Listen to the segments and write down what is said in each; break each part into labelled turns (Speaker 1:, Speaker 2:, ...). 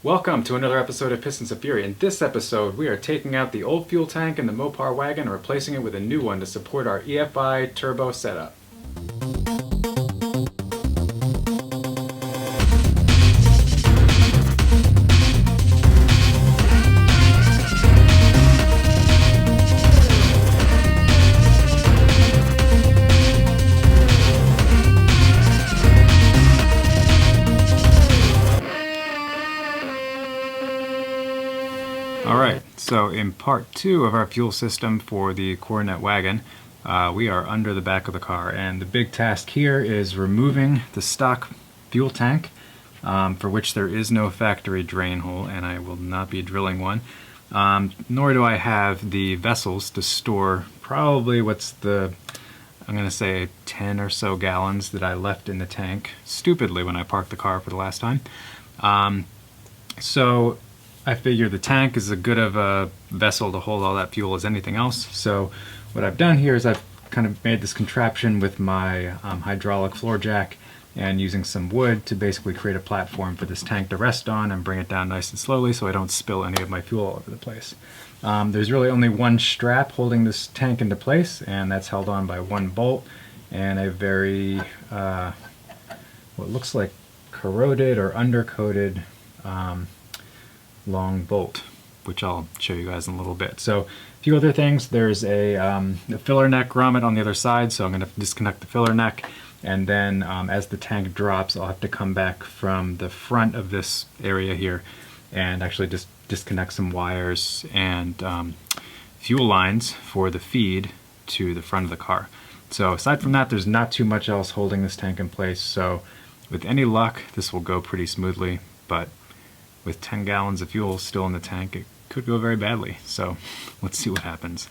Speaker 1: Welcome to another episode of Pistons of Fury. In this episode, we are taking out the old fuel tank in the Mopar wagon and replacing it with a new one to support our EFI turbo setup. Alright, so in part 2 of our fuel system for the Coronet wagon, we are under the back of the car, and the big task here is removing the stock fuel tank, for which there is no factory drain hole, and I will not be drilling one, nor do I have the vessels to store probably I'm going to say 10 or so gallons that I left in the tank, stupidly, when I parked the car for the last time. So I figure the tank is as good of a vessel to hold all that fuel as anything else. So what I've done here is I've kind of made this contraption with my hydraulic floor jack and using some wood to basically create a platform for this tank to rest on and bring it down nice and slowly so I don't spill any of my fuel all over the place. There's really only one strap holding this tank into place, and that's held on by one bolt and a very what looks like corroded or undercoated long bolt, which I'll show you guys in a little bit. So a few other things. There's a filler neck grommet on the other side, so I'm going to disconnect the filler neck, and then as the tank drops, I'll have to come back from the front of this area here and actually just disconnect some wires and fuel lines for the feed to the front of the car. So aside from that, there's not too much else holding this tank in place, so with any luck this will go pretty smoothly, but with 10 gallons of fuel still in the tank, it could go very badly. So let's see what happens.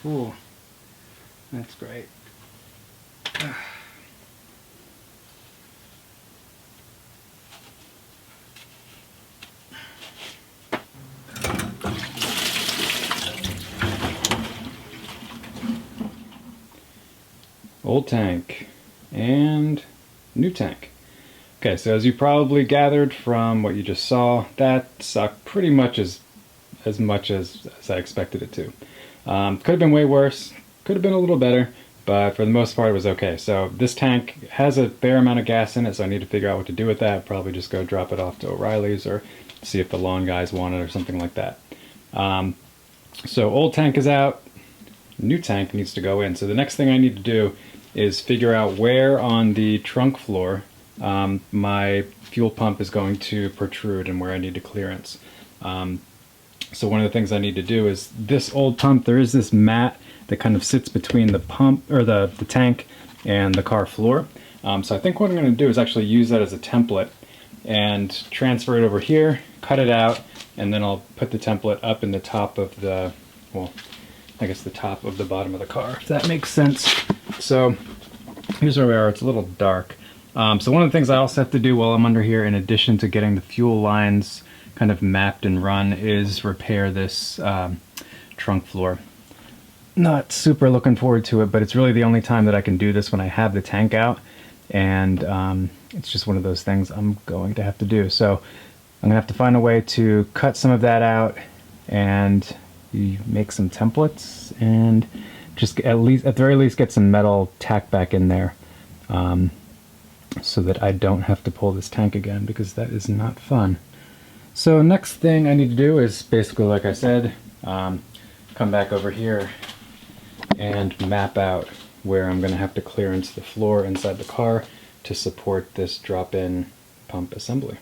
Speaker 1: Ooh, that's great. Old tank and new tank. Okay, so as you probably gathered from what you just saw, that sucked pretty much as much as I expected it to. Could have been way worse, could have been a little better, but for the most part it was okay. So this tank has a fair amount of gas in it, so I need to figure out what to do with that. Probably just go drop it off to O'Reilly's or see if the lawn guys want it or something like that. So old tank is out, new tank needs to go in. So the next thing I need to do is figure out where on the trunk floor my fuel pump is going to protrude and where I need to clearance. So one of the things I need to do is this old pump, there is this mat that kind of sits between the pump or the tank and the car floor. So I think what I'm going to do is actually use that as a template and transfer it over here, cut it out, and then I'll put the template up in the top of the, well, I guess the top of the bottom of the car, if that makes sense. So here's where we are. It's a little dark. So one of the things I also have to do while I'm under here, in addition to getting the fuel lines kind of mapped and run, is repair this trunk floor. Not super looking forward to it, but it's really the only time that I can do this when I have the tank out, and it's just one of those things I'm going to have to do. So I'm gonna have to find a way to cut some of that out and you make some templates and just at the very least get some metal tack back in there, so that I don't have to pull this tank again, because that is not fun. So next thing I need to do is basically, like I said, come back over here and map out where I'm going to have to clear into the floor inside the car to support this drop-in pump assembly.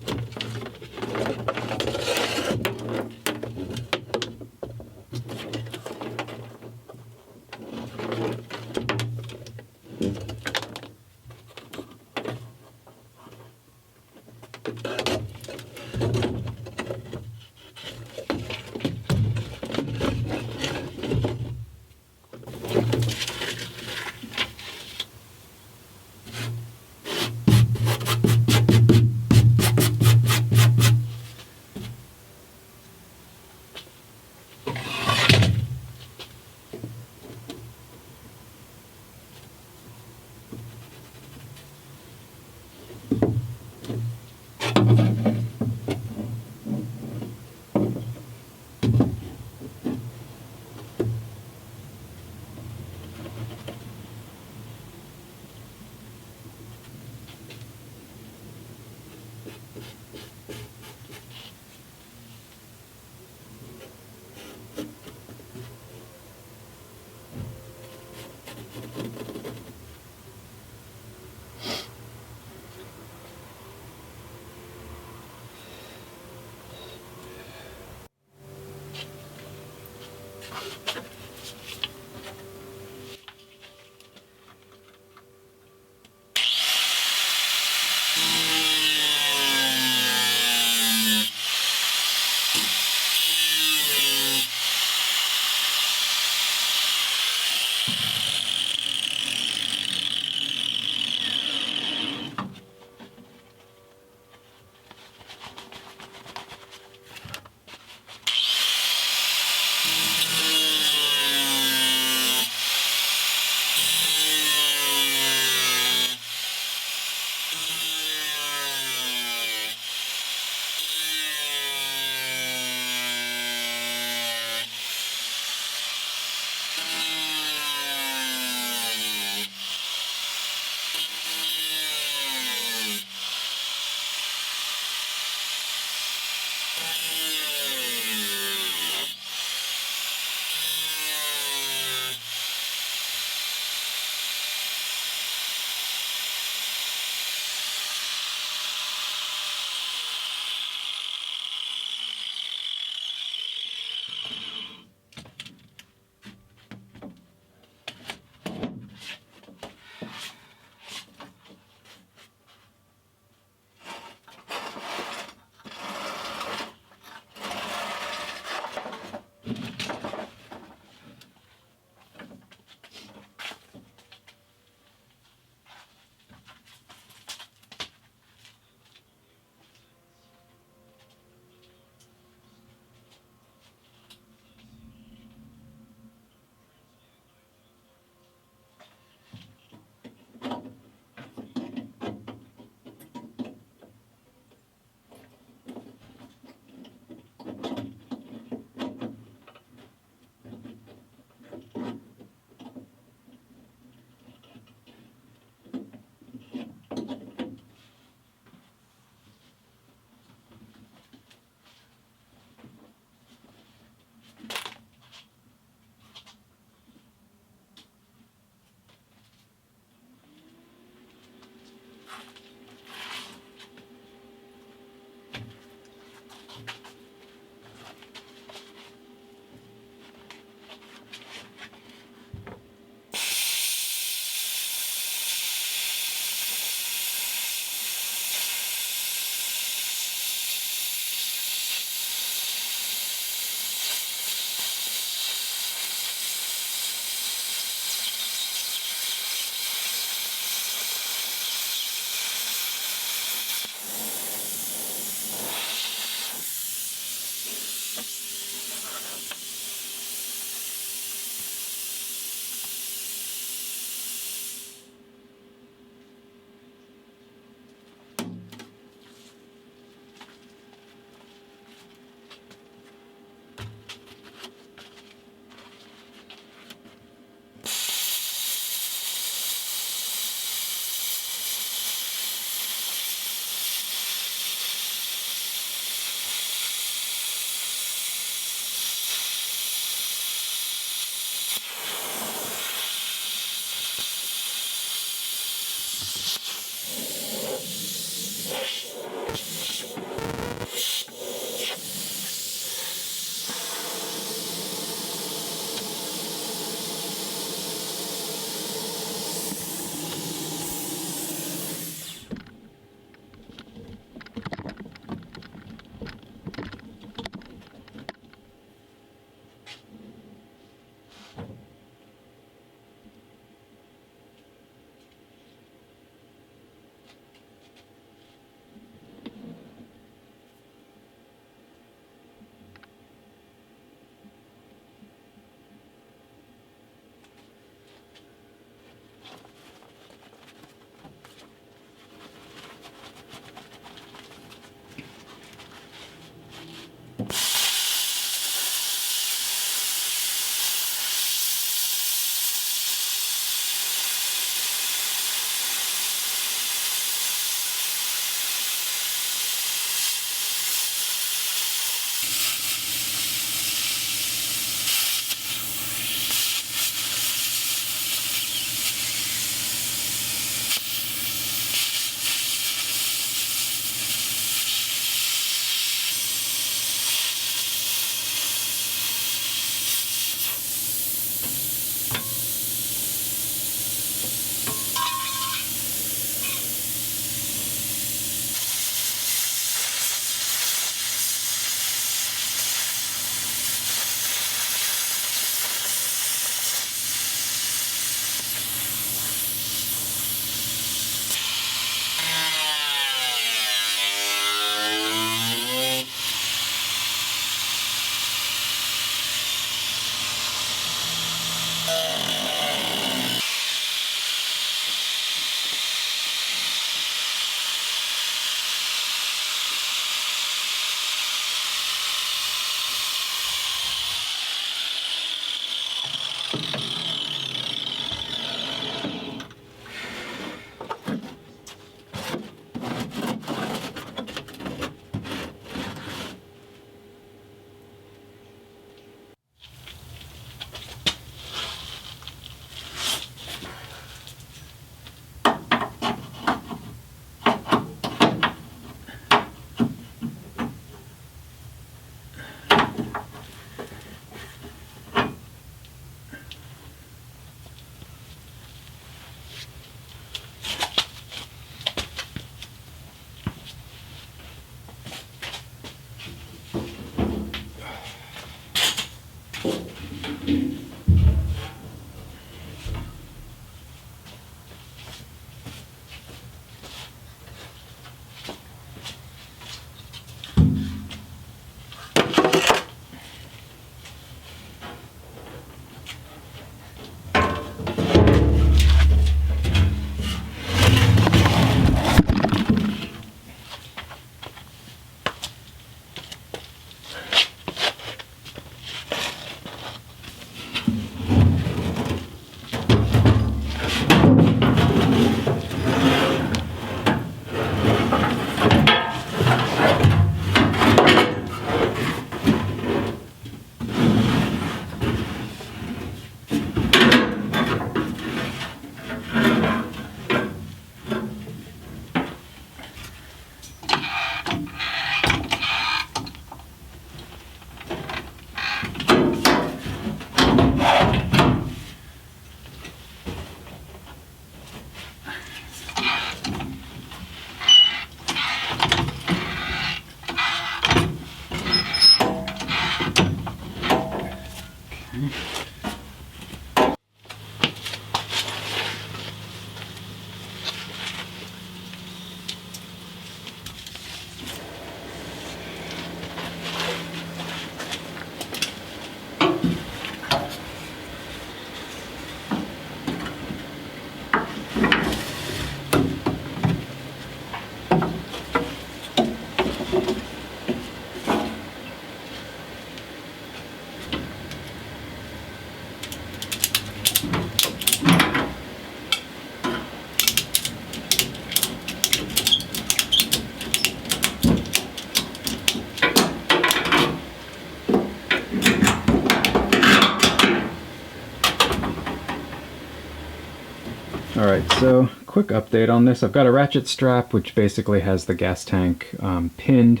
Speaker 1: Alright, so quick update on this. I've got a ratchet strap which basically has the gas tank pinned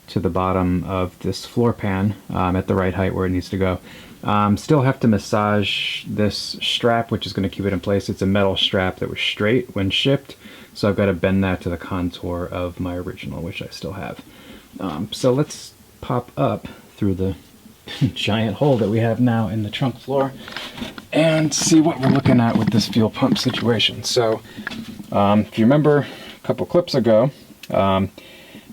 Speaker 1: to the bottom of this floor pan at the right height where it needs to go. Still have to massage this strap, which is going to keep it in place. It's a metal strap that was straight when shipped, so I've got to bend that to the contour of my original, which I still have. So let's pop up through the giant hole that we have now in the trunk floor and see what we're looking at with this fuel pump situation. So if you remember a couple clips ago,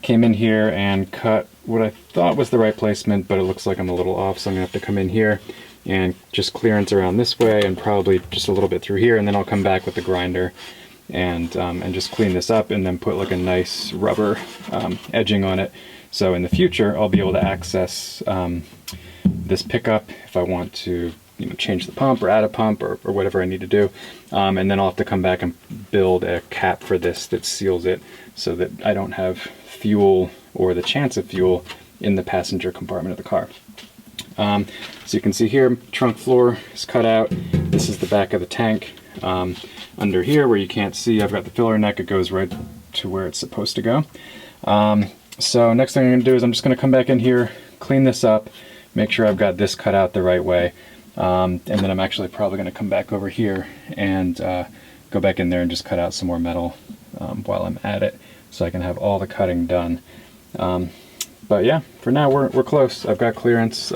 Speaker 1: came in here and cut what I thought was the right placement, but it looks like I'm a little off, so I'm gonna have to come in here and just clearance around this way and probably just a little bit through here, and then I'll come back with the grinder and just clean this up and then put like a nice rubber edging on it. So in the future, I'll be able to access this pickup if I want to, you know, change the pump or add a pump or whatever I need to do. And then I'll have to come back and build a cap for this that seals it so that I don't have fuel or the chance of fuel in the passenger compartment of the car. So you can see here, trunk floor is cut out. This is the back of the tank. Under here where you can't see, I've got the filler neck. It goes right to where it's supposed to go. So next thing I'm going to do is I'm just going to come back in here, clean this up, make sure I've got this cut out the right way, and then I'm actually probably going to come back over here and go back in there and just cut out some more metal while I'm at it, so I can have all the cutting done. But yeah, for now we're close. I've got clearance.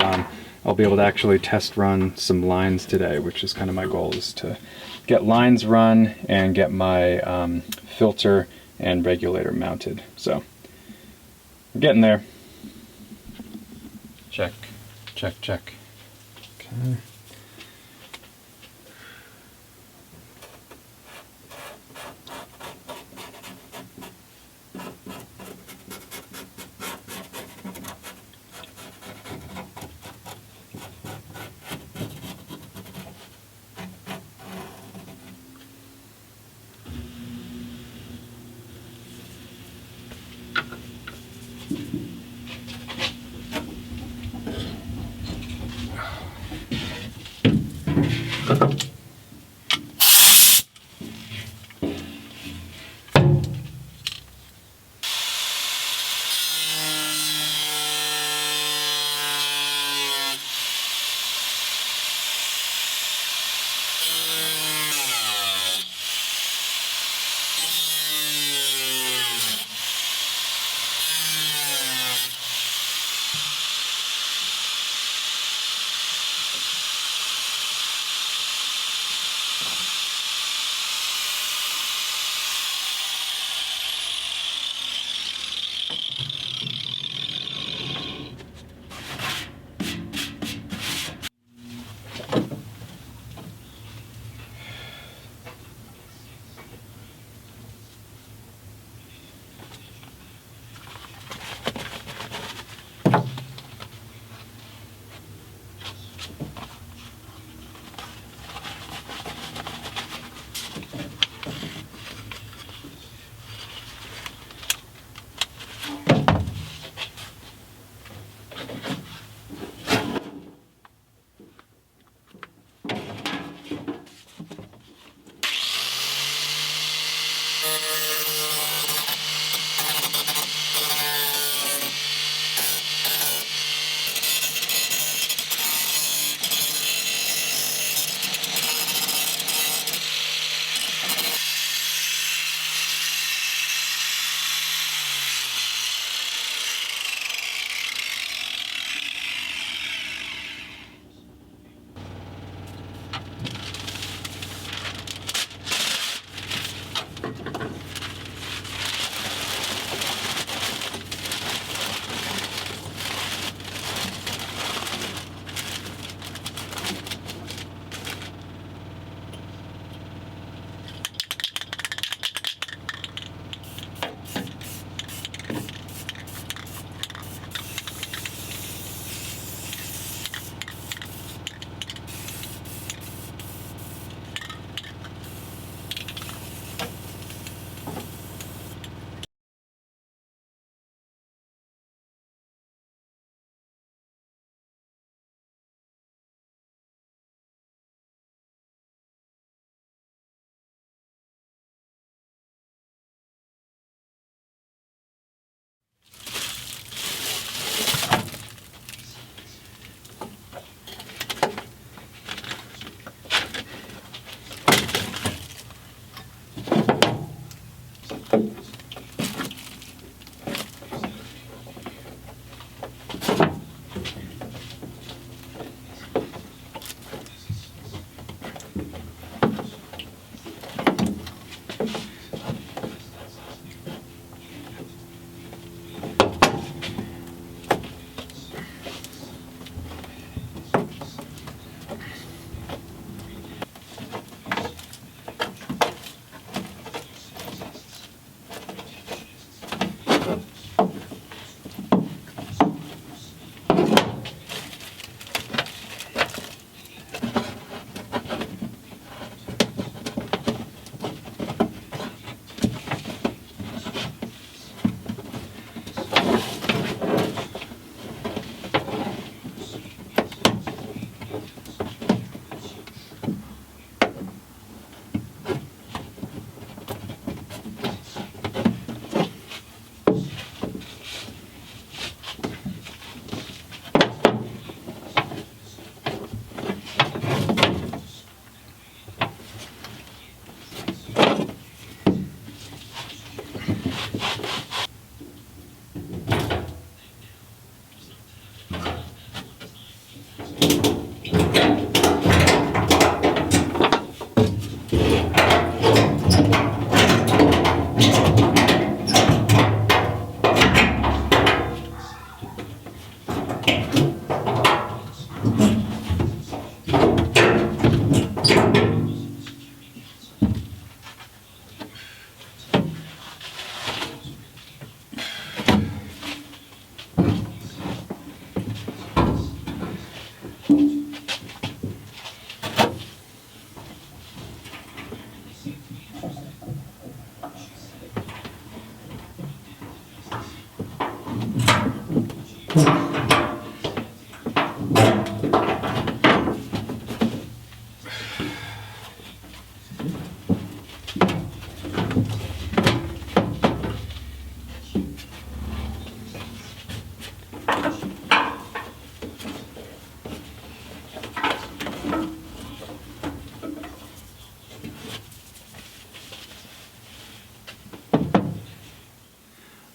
Speaker 1: I'll be able to actually test run some lines today, which is kind of my goal, is to get lines run and get my filter and regulator mounted. So we're getting there. Check, check, check. Okay.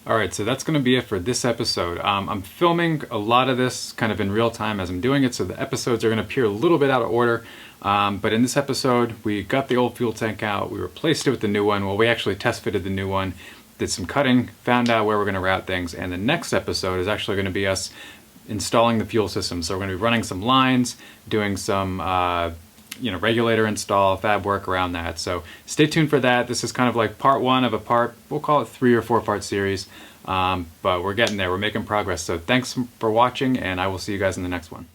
Speaker 1: Alright, so that's going to be it for this episode. I'm filming a lot of this kind of in real time as I'm doing it, so the episodes are going to appear a little bit out of order. But in this episode, we got the old fuel tank out, we replaced it with the new one. Well, we actually test fitted the new one, did some cutting, found out where we're going to route things, and the next episode is actually going to be us installing the fuel system. So we're going to be running some lines, doing some regulator install, fab work around that. So stay tuned for that. This is kind of like part one of a part, we'll call it 3 or 4 part series. But we're getting there, we're making progress. So thanks for watching, and I will see you guys in the next one.